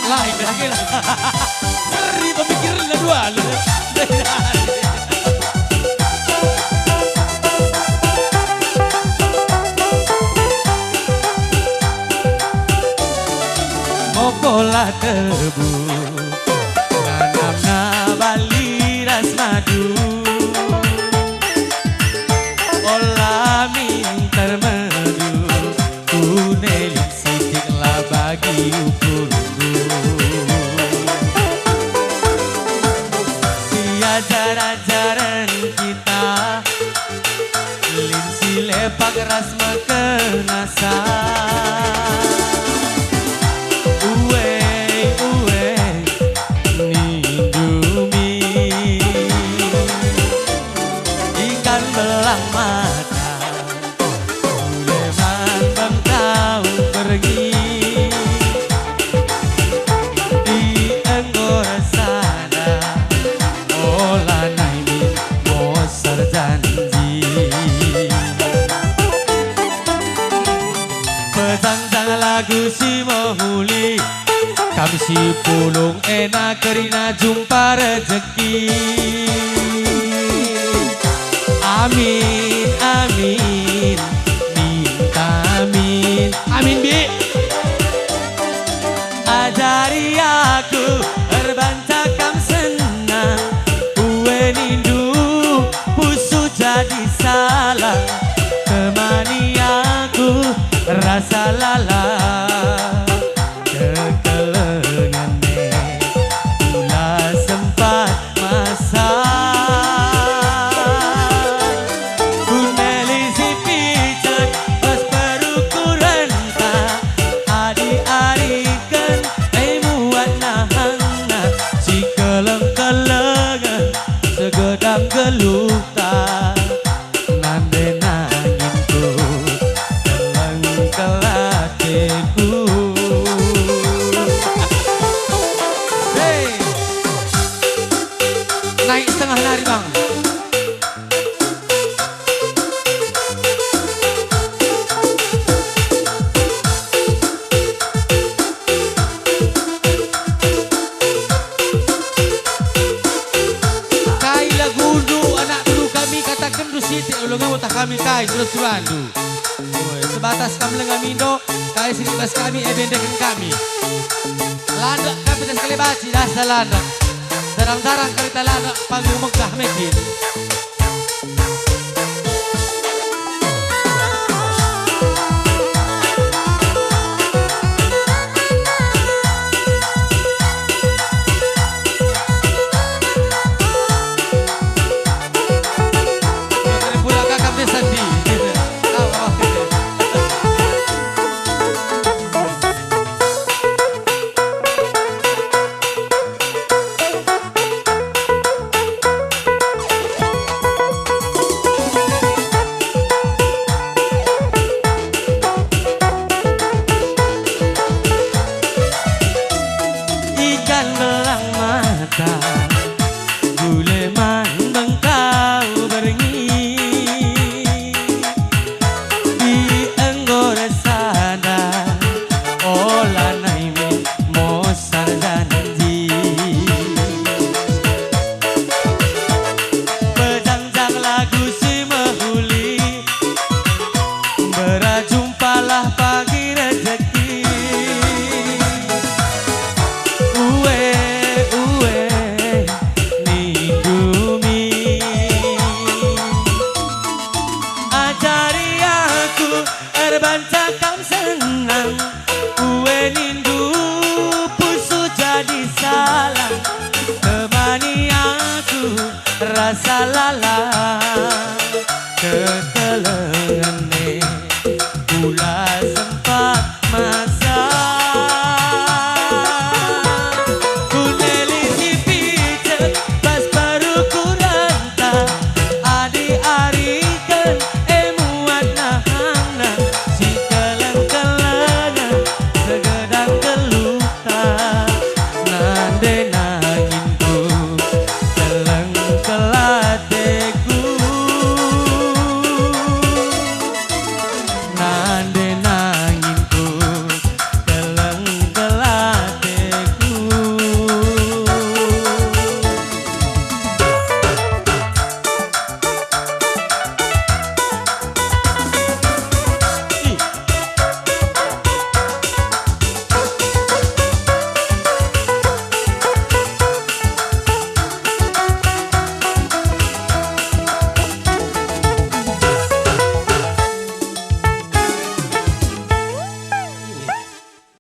lain lagi lah. Seri pemikiran lah dua lu. Mokola tebu nanamna bali ras madu olah mintar madu kuneling sidik lah bagi ukurku si ajar-ajaran kita linsi lepak ras makenasan lagu si mohuli kami si pulung enak kerina jumpa rezeki amin amin minta amin amin bi ajari aku berbancakam senang kue nindu pusu jadi salah temani aku rasa lala kekelengane pula sempat masa kuneli si pijat pas berukuran ta adi-adikan muat nahangna si keleng-kelengan segedang geluta nande nanginku kelatiku hey. Naik setengah nari bang kai lagundu anak dulu kami katakan du siti ulungan utah kami kai sudah du sebatas kami lengamindo kali sini bas kami ebendekan kami landak kapitan sekali baci dasar landak terang-terang kereta landak panggung Mekah Mekin pula kakak desa di Guleman bengkau berengi di enggor sana olah naimi mosar janji berjanjang lagu si mehuli berjumpalah pagi rezeki rasa lalat.